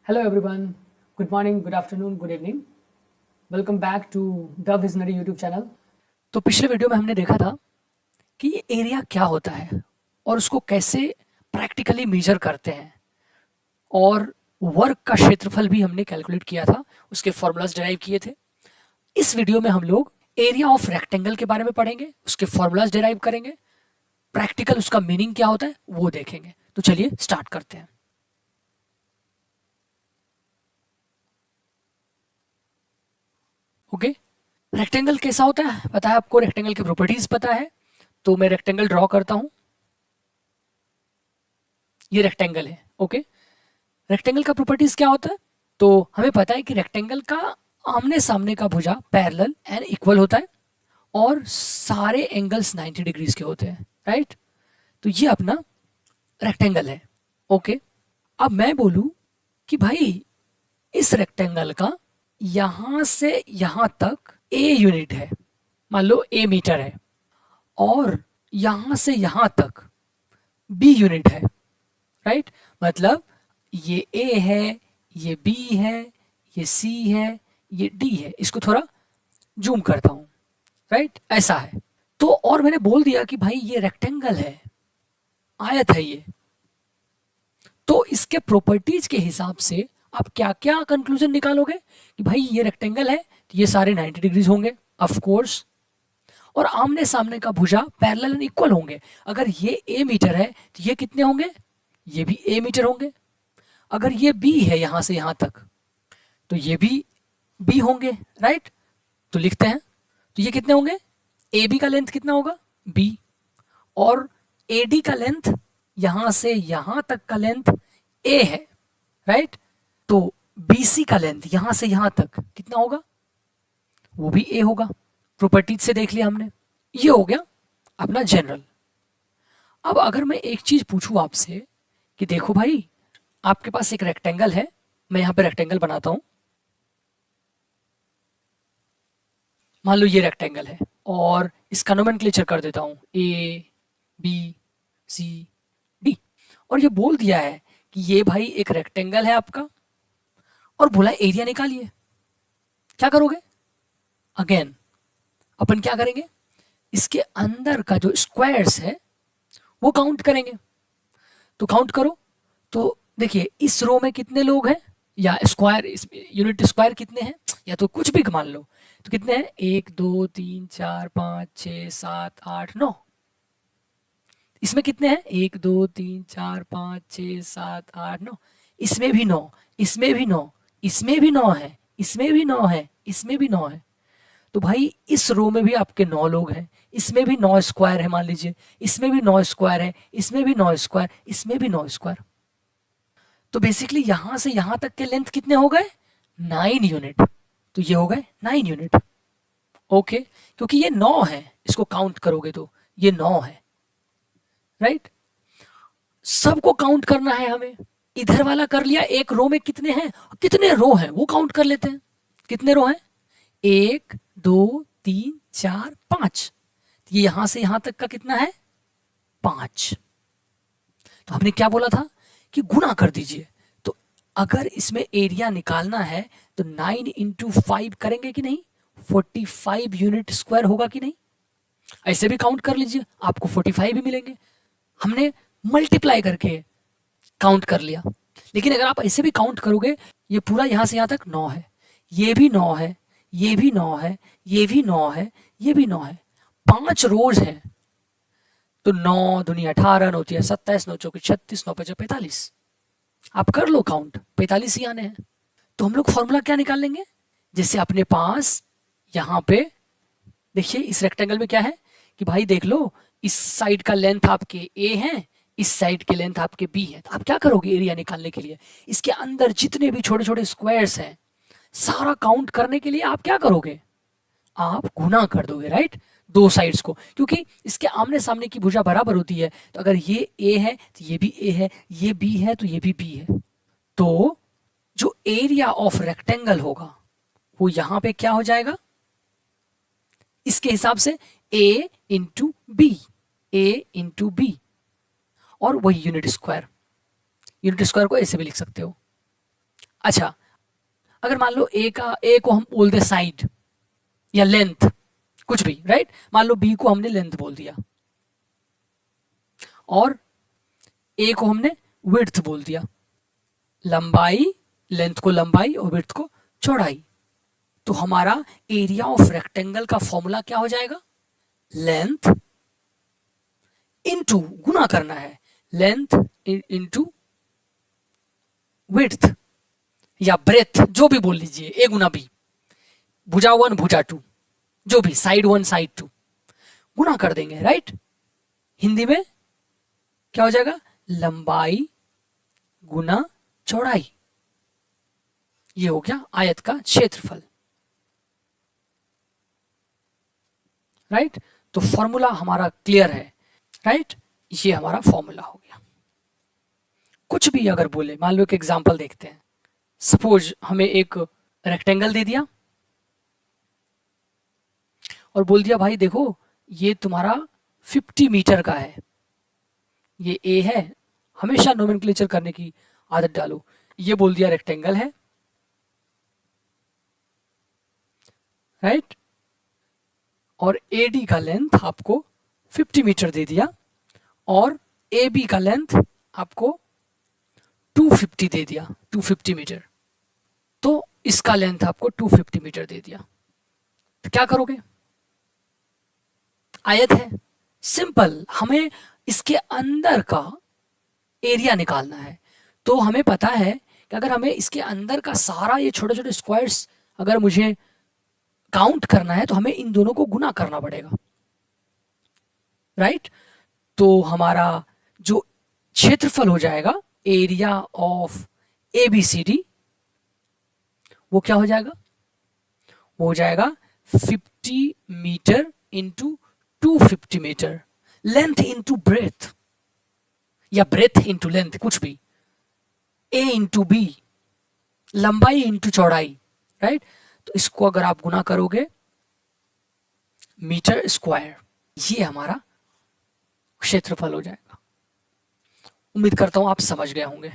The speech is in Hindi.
Hello everyone. Good morning, good afternoon, good evening. Welcome back to The Visionary YouTube channel. तो पिछले वीडियो में हमने देखा था कि ये एरिया क्या होता है और उसको कैसे प्रैक्टिकली मेजर करते हैं और वर्क का क्षेत्रफल भी हमने कैलकुलेट किया था, उसके फॉर्मूलाज डिराइव किए थे। इस वीडियो में हम लोग एरिया ऑफ रेक्टेंगल के बारे में पढ़ेंगे, उसके फॉर्मूलाज डिराइव करेंगे, प्रैक्टिकल उसका मीनिंग क्या होता है वो देखेंगे। तो चलिए स्टार्ट करते हैं। ओके, रेक्टेंगल कैसा होता है पता है आपको, रेक्टेंगल की प्रॉपर्टीज पता है। तो मैं रेक्टेंगल ड्रॉ करता हूं। ये रेक्टेंगल है। ओके, रेक्टेंगल का प्रॉपर्टीज क्या होता है? तो हमें पता है कि रेक्टेंगल का आमने सामने का भुजा पैरेलल एंड इक्वल होता है और सारे एंगल्स 90 डिग्रीज के होते हैं, राइट। तो ये अपना रेक्टेंगल है। ओके, अब मैं बोलूं कि भाई इस रेक्टेंगल का यहां से यहां तक ए यूनिट है, मान लो ए मीटर है, और यहां से यहां तक बी यूनिट है, राइट। मतलब ये ए है, ये बी है, ये सी है, ये डी है। इसको थोड़ा जूम करता हूं, राइट, ऐसा है। तो और मैंने बोल दिया कि भाई ये रेक्टेंगल है, आयत है ये। तो इसके प्रॉपर्टीज के हिसाब से आप क्या क्या कंक्लूजन निकालोगे कि भाई ये रेक्टेंगल है तो ये सारे 90 डिग्रीज होंगे, ऑफ कोर्स। और आमने सामने का भुजा पैरेलल एंड इक्वल होंगे। अगर ये ए मीटर है तो ये कितने होंगे? ये भी ए मीटर होंगे। अगर ये बी है यहां से यहां तक तो ये भी बी होंगे, राइट। तो लिखते हैं, तो ये कितने होंगे? ए बी का लेंथ कितना होगा? बी। और ए डी का लेंथ यहां से यहां तक का लेंथ ए है, राइट। तो बी सी का लेंथ यहां से यहां तक कितना होगा? वो भी ए होगा। प्रॉपर्टीज से देख लिया हमने। ये हो गया अपना जनरल। अब अगर मैं एक चीज पूछूं आपसे कि देखो भाई, आपके पास एक रेक्टेंगल है, मैं यहां पे रेक्टेंगल बनाता हूं। मान लो ये रेक्टेंगल है और इसका नोमेनक्लेचर कर देता हूं ए बी सी डी। और ये बोल दिया है कि ये भाई एक रेक्टेंगल है आपका, और बोला एरिया निकालिए। क्या करोगे? अगेन अपन क्या करेंगे, इसके अंदर का जो स्क्वायर्स है वो काउंट करेंगे। तो काउंट करो। तो देखिए इस रो में कितने लोग हैं, या स्क्वायर यूनिट स्क्वायर कितने हैं, या तो कुछ भी मान लो। तो कितने हैं? 1 2 3 4 5 6 7 8 9। इसमें कितने हैं? 1 2 3 4 5 6 7 8 9। इसमें भी 9, इसमें भी 9, इसमें भी 9 है, इसमें भी 9 है, इसमें भी 9 है। तो भाई इस रो में भी आपके 9 लोग हैं, इसमें भी 9 स्क्वायर है, मान लीजिए इसमें भी 9 स्क्वायर है, इसमें भी 9 स्क्वायर, इसमें भी 9 स्क्वायर। तो बेसिकली यहां से यहां तक के लेंथ कितने हो गए? 9 यूनिट। तो ये हो गए 9 यूनिट। ओके, क्योंकि ये 9 है, इसको काउंट करोगे तो ये 9 है, राइट। सबको काउंट करना है हमें। इधर वाला कर लिया, एक रो में कितने हैं, कितने रो हैं वो काउंट कर लेते हैं। कितने रो हैं? 1 2 3 4 5। ये यहां से यहां तक का कितना है? 5। तो हमने क्या बोला था कि गुणा कर दीजिए। तो अगर इसमें एरिया निकालना है तो 9 × 5 करेंगे कि नहीं? 45 यूनिट स्क्वायर होगा कि नहीं? ऐसे भी काउंट कर लीजिए, आपको 45 भी मिलेंगे। हमने मल्टीप्लाई करके काउंट कर लिया। लेकिन अगर आप ऐसे भी काउंट करोगे, ये पूरा यहां से यहां तक 9 है, ये भी 9 है, ये भी 9 है, ये भी 9 है, ये भी 9 है। 5 रोज हैं। तो 9 दूनी 18, 9 तिया 27, 9 चौकी 36, 9 पचा 45। आप कर लो काउंट, 45 ही आने हैं। तो हम लोग फॉर्मूला क्या निकाल लेंगे? जैसे अपने पास यहाँ पे देखिए इस रेक्टेंगल में क्या है कि भाई देख लो, इस साइड का लेंथ आपके ए है, इस साइड के लेंथ आपके बी है। तो आप क्या करोगे एरिया निकालने के लिए? इसके अंदर जितने भी छोटे छोटे स्क्वायर्स हैं सारा काउंट करने के लिए आप क्या करोगे? आप गुना कर दोगे, राइट, दो साइड्स को। क्योंकि इसके आमने सामने की भुजा बराबर होती है। तो अगर ये ए है तो ये भी ए है, ये बी है तो ये भी बी है। तो जो एरिया ऑफ रेक्टेंगल होगा वो यहां पे क्या हो जाएगा? इसके हिसाब से ए इंटू बी, ए इंटू बी, और वही यूनिट स्क्वायर। यूनिट स्क्वायर को ऐसे भी लिख सकते हो, अच्छा, अगर मान लो ए को हम बोल दे साइड या लेंथ, कुछ भी, राइट। मान लो बी को हमने लेंथ बोल दिया और ए को हमने विड्थ बोल दिया। लंबाई, लेंथ को लंबाई और विड्थ को चौड़ाई। तो हमारा एरिया ऑफ रेक्टेंगल का फॉर्मूला क्या हो जाएगा? लेंथ इनटू, गुना करना है, लेंथ इनटू विड्थ या ब्रेथ, जो भी बोल लीजिए, ए गुना बी, भुजा 1 भुजा 2, जो भी, साइड 1 साइड 2, गुना कर देंगे, राइट। हिंदी में क्या हो जाएगा? लंबाई गुना चौड़ाई। ये हो गया आयत का क्षेत्रफल, राइट। तो फॉर्मूला हमारा क्लियर है, राइट। ये हमारा फॉर्मूला हो गया। कुछ भी अगर बोले, मान लो एक एग्जांपल देखते हैं। सपोज हमें एक रेक्टेंगल दे दिया और बोल दिया भाई देखो ये तुम्हारा 50 मीटर का है, ये ए है, हमेशा नोमेनक्लेचर करने की आदत डालो। ये बोल दिया रेक्टेंगल है, राइट, और एडी का लेंथ आपको 50 मीटर दे दिया और ए बी का लेंथ आपको 250 दे दिया, 250 मीटर। तो इसका लेंथ आपको 250 मीटर दे दिया, तो क्या करोगे? आयत है, सिंपल, हमें इसके अंदर का एरिया निकालना है। तो हमें पता है कि अगर हमें इसके अंदर का सारा ये छोटे छोटे स्क्वायर्स अगर मुझे काउंट करना है तो हमें इन दोनों को गुना करना पड़ेगा, राइट। तो हमारा जो क्षेत्रफल हो जाएगा, एरिया ऑफ ABCD, वो क्या हो जाएगा? वो हो जाएगा 50 metre into 250 metre, length into breadth या ब्रेथ इंटू लेंथ, कुछ भी, ए इंटू बी, लंबाई इंटू चौड़ाई, राइट। तो इसको अगर आप गुना करोगे, मीटर स्क्वायर, ये हमारा क्षेत्रफल हो जाएगा। उम्मीद करता हूं आप समझ गए होंगे।